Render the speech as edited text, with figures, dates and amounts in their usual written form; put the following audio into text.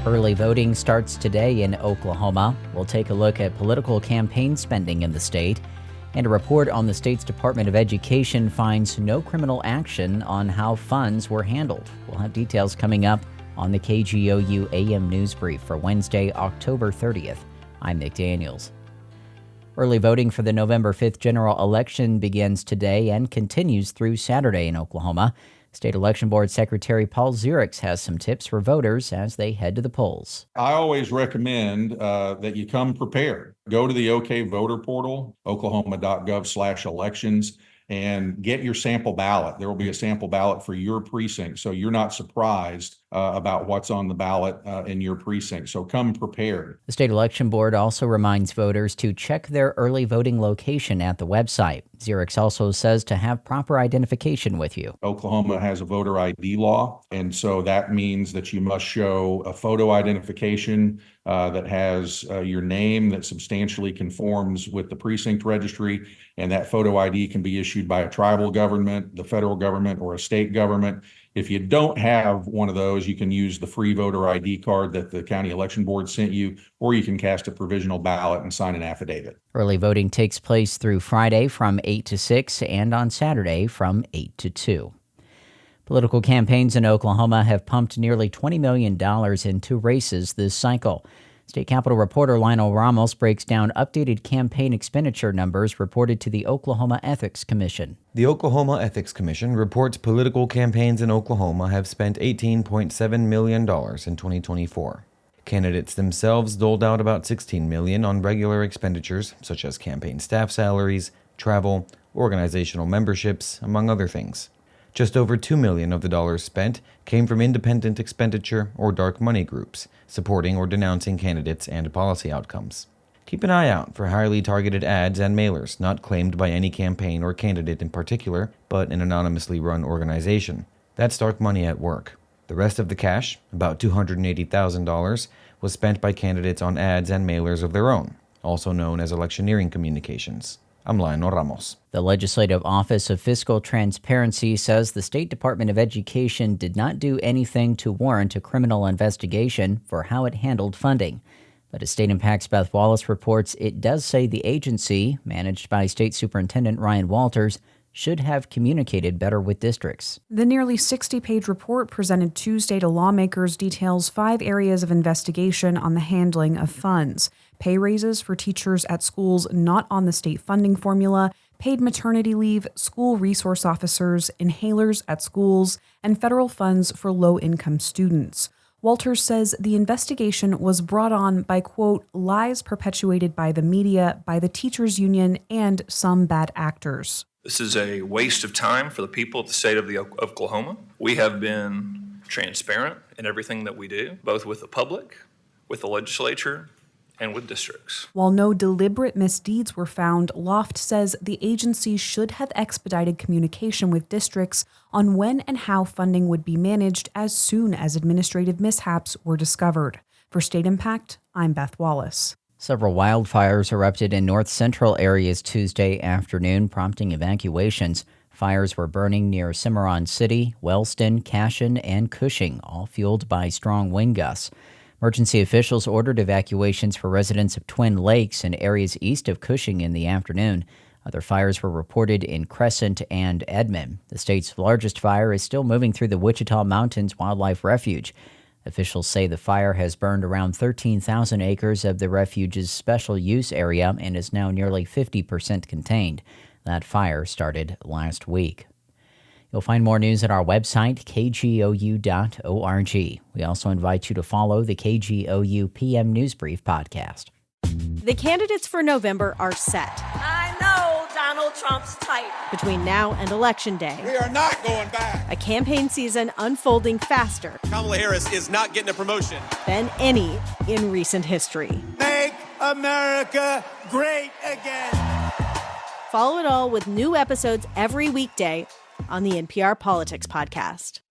Early voting starts today in Oklahoma. We'll take a look at political campaign spending in the state. And a report on the state's Department of Education finds no criminal action on how funds were handled. We'll have details coming up on the KGOU AM NewsBrief for Wednesday, October 30th. I'm Nick Daniels. Early voting for the November 5th general election begins today and continues through Saturday in Oklahoma. State Election Board Secretary Paul Zierix has some tips for voters as they head to the polls. I always recommend that you come prepared. Go to the OK voter portal, oklahoma.gov/elections, and get your sample ballot. There will be a sample ballot for your precinct, so you're not surprised about what's on the ballot in your precinct. So come prepared. The State Election Board also reminds voters to check their early voting location at the website. Zierix also says to have proper identification with you. Oklahoma has a voter ID law, and so that means that you must show a photo identification that has your name that substantially conforms with the precinct registry, and that photo ID can be issued by a tribal government, the federal government, or a state government. If you don't have one of those, you can use the free voter ID card that the county election board sent you, or you can cast a provisional ballot and sign an affidavit. Early voting takes place through Friday from 8 to 6 and on Saturday from 8 to 2. Political campaigns in Oklahoma have pumped nearly $20 million into races this cycle. State Capitol reporter Lionel Ramos breaks down updated campaign expenditure numbers reported to the Oklahoma Ethics Commission. The Oklahoma Ethics Commission reports political campaigns in Oklahoma have spent $18.7 million in 2024. Candidates themselves doled out about $16 million on regular expenditures, such as campaign staff salaries, travel, organizational memberships, among other things. Just over $2 million of the dollars spent came from independent expenditure or dark money groups, supporting or denouncing candidates and policy outcomes. Keep an eye out for highly targeted ads and mailers not claimed by any campaign or candidate in particular, but an anonymously run organization. That's dark money at work. The rest of the cash, about $280,000, was spent by candidates on ads and mailers of their own, also known as electioneering communications. I'm Lionel Ramos. The Legislative Office of Fiscal Transparency says the State Department of Education did not do anything to warrant a criminal investigation for how it handled funding. But as State Impact's Beth Wallace reports, it does say the agency, managed by State Superintendent Ryan Walters, should have communicated better with districts. The nearly 60-page report presented Tuesday to lawmakers details 5 areas of investigation on the handling of funds: pay raises for teachers at schools not on the state funding formula, paid maternity leave, school resource officers, inhalers at schools, and federal funds for low-income students. Walters says the investigation was brought on by, quote, lies perpetuated by the media, by the teachers union, and some bad actors. This is a waste of time for the people of the state of Oklahoma. We have been transparent in everything that we do, both with the public, with the legislature, and with districts. While no deliberate misdeeds were found, Loft says the agency should have expedited communication with districts on when and how funding would be managed as soon as administrative mishaps were discovered. For State Impact, I'm Beth Wallace. Several wildfires erupted in north-central areas Tuesday afternoon, prompting evacuations. Fires were burning near Cimarron City, Wellston, Cashion, and Cushing, all fueled by strong wind gusts. Emergency officials ordered evacuations for residents of Twin Lakes and areas east of Cushing in the afternoon. Other fires were reported in Crescent and Edmond. The state's largest fire is still moving through the Wichita Mountains Wildlife Refuge. Officials say the fire has burned around 13,000 acres of the refuge's special use area and is now nearly 50% contained. That fire started last week. You'll find more news at our website, kgou.org. We also invite you to follow the KGOU PM NewsBrief podcast. The candidates for November are set. I know Donald Trump's type. Between now and Election Day, we are not going back. A campaign season unfolding faster. Kamala Harris is not getting a promotion Than any in recent history. Make America great again. Follow it all with new episodes every weekday on the NPR Politics Podcast.